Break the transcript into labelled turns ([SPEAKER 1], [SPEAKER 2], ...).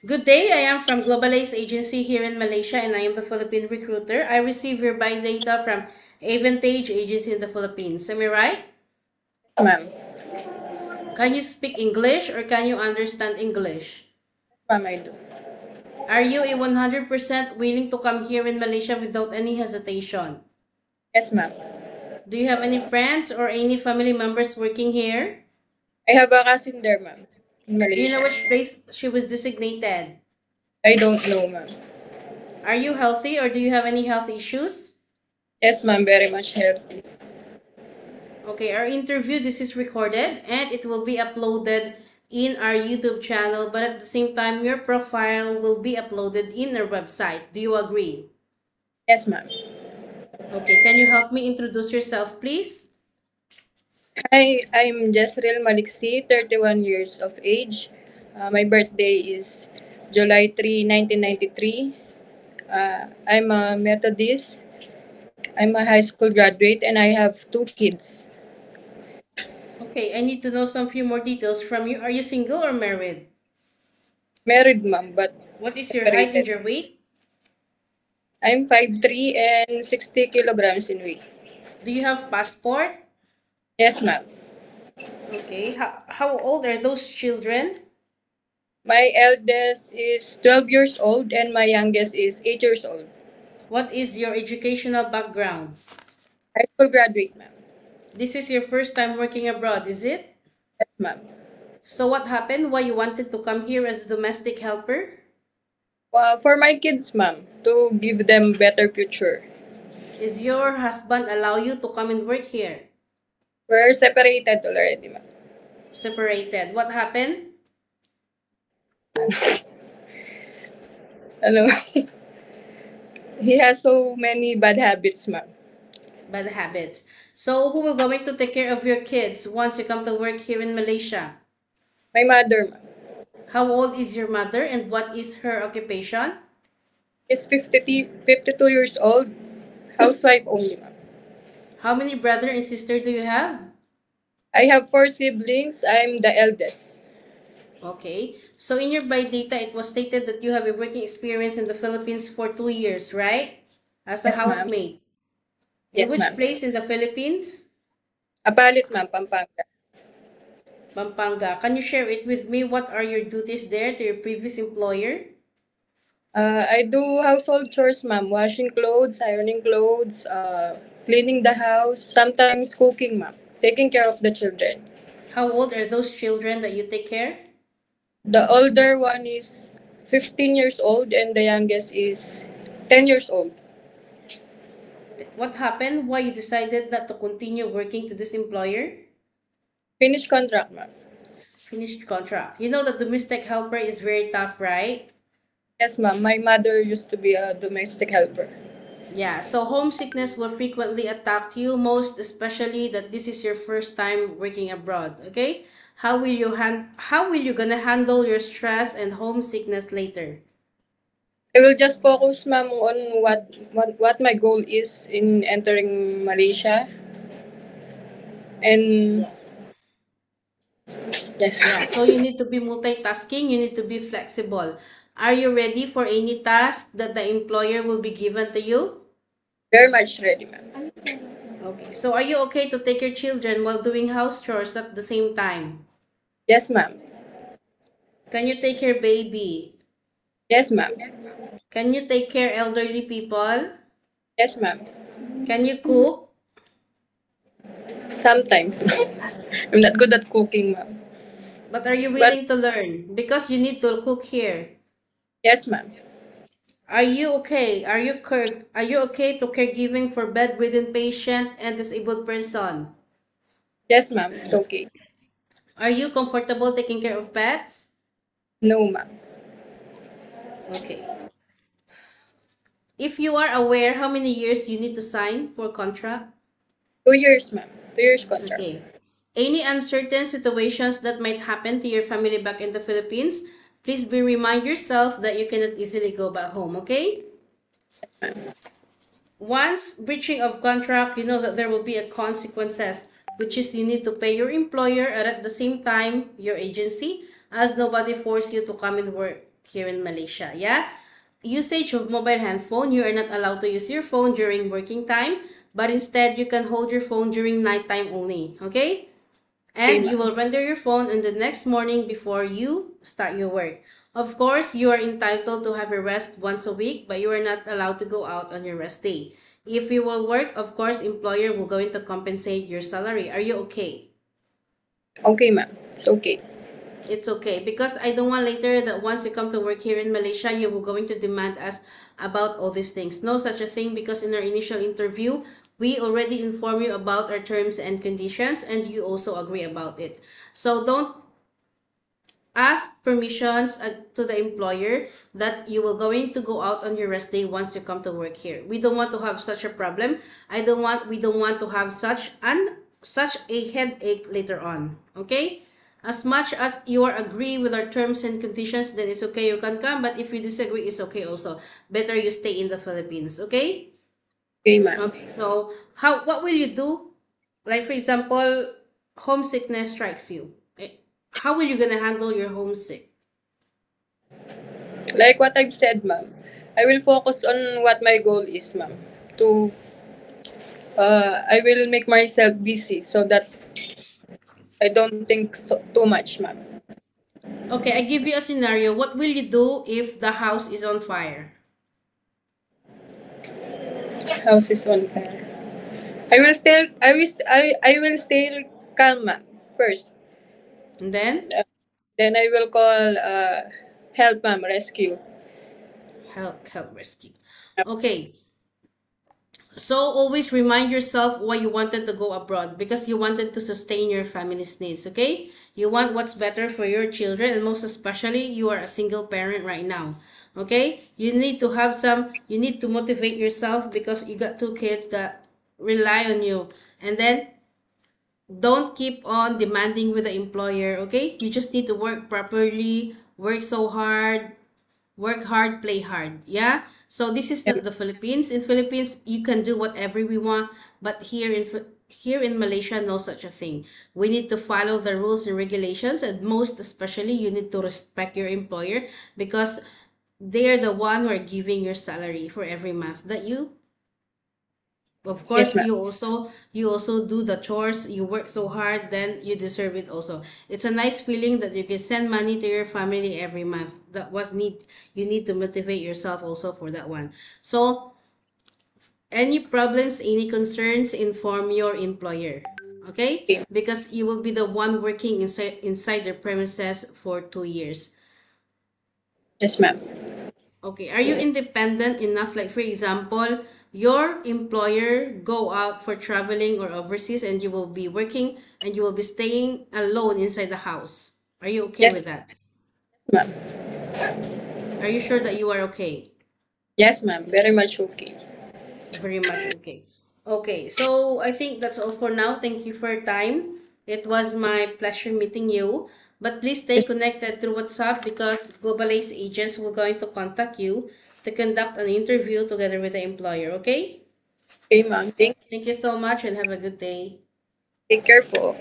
[SPEAKER 1] Good day, I am from Globalize Agency here in Malaysia and I am the Philippine recruiter. I receive your buy data from Avantage Agency in the Philippines. Am I right?
[SPEAKER 2] Ma'am.
[SPEAKER 1] Can you speak English or can you understand English?
[SPEAKER 2] Ma'am, I do.
[SPEAKER 1] Are you a 100% willing to come here in Malaysia without any hesitation?
[SPEAKER 2] Yes, ma'am.
[SPEAKER 1] Do you have any friends or any family members working here?
[SPEAKER 2] I have a cousin there, ma'am, in
[SPEAKER 1] Do you know
[SPEAKER 2] Malaysia.
[SPEAKER 1] which place she was designated?
[SPEAKER 2] I don't know, ma'am.
[SPEAKER 1] Are you healthy or do you have any health issues?
[SPEAKER 2] Yes, ma'am, very much healthy.
[SPEAKER 1] Okay, our interview, this is recorded and it will be uploaded in our YouTube channel, but at the same time, your profile will be uploaded in our website. Do you agree?
[SPEAKER 2] Yes, ma'am.
[SPEAKER 1] Okay, can you help me introduce yourself, please?
[SPEAKER 2] Hi, I'm Jezreel Maliksi, 31 years of age. My birthday is July 3, 1993. I'm a Methodist. I'm a high school graduate and I have two kids.
[SPEAKER 1] Okay, I need to know some few more details from you. Are you single or married?
[SPEAKER 2] Married, ma'am, but
[SPEAKER 1] What is your height and
[SPEAKER 2] separated.
[SPEAKER 1] your weight?
[SPEAKER 2] I'm 5'3" and 60 kilograms in weight.
[SPEAKER 1] Do you have passport?
[SPEAKER 2] Yes, ma'am.
[SPEAKER 1] Okay, how old are those children?
[SPEAKER 2] My eldest is 12 years old and my youngest is 8 years old.
[SPEAKER 1] What is your educational background?
[SPEAKER 2] High school graduate, ma'am.
[SPEAKER 1] This is your first time working abroad, is it?
[SPEAKER 2] Yes, ma'am.
[SPEAKER 1] So what happened? Why you wanted to come here as a domestic helper?
[SPEAKER 2] For my kids, ma'am, to give them better future.
[SPEAKER 1] Is your husband allow you to come and work here?
[SPEAKER 2] We're separated already, ma'am.
[SPEAKER 1] Separated. What happened?
[SPEAKER 2] Ano? He has so many bad habits, ma'am.
[SPEAKER 1] Bad habits. So who will going to take care of your kids once you come to work here in Malaysia?
[SPEAKER 2] My mother, ma'am,
[SPEAKER 1] How old is your mother and what is her occupation?
[SPEAKER 2] is 52 years old, housewife only, ma'am.
[SPEAKER 1] How many brother and sister do you have?
[SPEAKER 2] I have four siblings. I'm the eldest.
[SPEAKER 1] Okay. So in your by data, it was stated that you have a working experience in the Philippines for 2 years, right? As a
[SPEAKER 2] Yes, ma'am.
[SPEAKER 1] housemaid. In
[SPEAKER 2] Yes,
[SPEAKER 1] which
[SPEAKER 2] ma'am.
[SPEAKER 1] place in the Philippines?
[SPEAKER 2] Apalit, ma'am, Pampanga.
[SPEAKER 1] Pampanga. Can you share it with me? What are your duties there to your previous employer?
[SPEAKER 2] I do household chores, ma'am. Washing clothes, ironing clothes, cleaning the house, sometimes cooking, ma'am. Taking care of the children.
[SPEAKER 1] How old are those children that you take care?
[SPEAKER 2] The older one is 15 years old and the youngest is 10 years old.
[SPEAKER 1] What happened? Why you decided not to continue working to this employer?
[SPEAKER 2] Finish contract, ma'am.
[SPEAKER 1] Finished contract. You know that domestic helper is very tough, right?
[SPEAKER 2] Yes, ma'am. My mother used to be a domestic helper.
[SPEAKER 1] Yeah, so homesickness will frequently attack you, most especially that this is your first time working abroad, okay? How will you gonna handle your stress and homesickness later?
[SPEAKER 2] I will just focus, ma'am, on what my goal is in entering Malaysia. And
[SPEAKER 1] Yeah.
[SPEAKER 2] yes,
[SPEAKER 1] Yeah, so you need to be multitasking, you need to be flexible. Are you ready for any task that the employer will be given to you?
[SPEAKER 2] very much ready, ma'am.
[SPEAKER 1] Okay, so are you okay to take your children while doing house chores at the same time?
[SPEAKER 2] Yes, ma'am.
[SPEAKER 1] Can you take care baby?
[SPEAKER 2] Yes, ma'am.
[SPEAKER 1] Can you take care elderly people?
[SPEAKER 2] Yes, ma'am.
[SPEAKER 1] Can you cook?
[SPEAKER 2] Sometimes. I'm not good at cooking, ma'am.
[SPEAKER 1] But are you
[SPEAKER 2] But
[SPEAKER 1] willing to learn? Because you need to cook here.
[SPEAKER 2] yes, ma'am.
[SPEAKER 1] Are you okay? Are you okay to caregiving for bedridden patient and disabled person?
[SPEAKER 2] Yes, ma'am. It's okay.
[SPEAKER 1] Are you comfortable taking care of pets?
[SPEAKER 2] No, ma'am.
[SPEAKER 1] Okay. If you are aware how many years you need to sign for contract?
[SPEAKER 2] 2 years, ma'am. 2 years contract.
[SPEAKER 1] Okay. Any uncertain situations that might happen to your family back in the Philippines, please be remind yourself that you cannot easily go back home, okay?
[SPEAKER 2] Ma'am.
[SPEAKER 1] Once breaching of contract, you know that there will be a consequences, which is you need to pay your employer and at the same time your agency, as nobody forced you to come and work. here in Malaysia. Yeah? Usage of mobile handphone, you are not allowed to use your phone during working time, but instead you can hold your phone during nighttime only. Okay? And you will render your phone on the next morning before you start your work. Of course, you are entitled to have a rest once a week, but you are not allowed to go out on your rest day. If you will work, of course, employer will going to compensate your salary. Are you okay?
[SPEAKER 2] Okay, ma'am. It's okay.
[SPEAKER 1] It's okay because I don't want later that once you come to work here in Malaysia, you will going to demand us about all these things. No such a thing because in our initial interview, we already inform you about our terms and conditions and you also agree about it. So don't ask permissions to the employer that you will going to go out on your rest day once you come to work here. We don't want to have such a problem. We don't want to have such a headache later on. Okay? As much as you are agree with our terms and conditions, then it's okay, you can come. But if you disagree, it's okay also. Better you stay in the Philippines, okay?
[SPEAKER 2] Okay, ma'am.
[SPEAKER 1] Okay, so what will you do? Like for example, homesickness strikes you. How will you gonna handle your homesick?
[SPEAKER 2] Like what I've said, ma'am, I will focus on what my goal is, ma'am. I will make myself busy so that I don't think too much, ma'am.
[SPEAKER 1] Okay, I give you a scenario. What will you do if the house is on fire?
[SPEAKER 2] House is on fire. I will stay calm, ma'am, first.
[SPEAKER 1] And then?
[SPEAKER 2] Then I will call help, ma'am, rescue.
[SPEAKER 1] Help rescue. Okay. So always remind yourself why you wanted to go abroad because you wanted to sustain your family's needs, okay? You want what's better for your children and most especially you are a single parent right now, okay? You need to motivate yourself because you got 2 kids that rely on you. And then don't keep on demanding with the employer, okay? You just need to work properly, work hard, play hard. Yeah. So this is the Philippines. In Philippines, you can do whatever we want, but here in Malaysia, no such a thing. We need to follow the rules and regulations, and most especially, you need to respect your employer because they are the one who are giving your salary for every month that you. Of course,
[SPEAKER 2] Yes,
[SPEAKER 1] you also do the chores. You work so hard, then you deserve it also. It's a nice feeling that you can send money to your family every month. You need to motivate yourself also for that one. So, any problems, any concerns, inform your employer. Okay? Because you will be the one working inside their premises for 2 years.
[SPEAKER 2] Yes, ma'am.
[SPEAKER 1] Okay, are you independent enough? Like for example, your employer go out for traveling or overseas and you will be working and you will be staying alone inside the house. Are you okay with that?
[SPEAKER 2] Yes, ma'am.
[SPEAKER 1] Are you sure that you are okay?
[SPEAKER 2] Yes, ma'am. Very much okay.
[SPEAKER 1] Very much okay. Okay, so I think that's all for now. Thank you for your time. It was my pleasure meeting you. But please stay connected through WhatsApp because Globalace agents will going to contact you to conduct an interview together with the employer, okay?
[SPEAKER 2] Okay, ma'am.
[SPEAKER 1] Thank you so much and have a good day.
[SPEAKER 2] Take care po.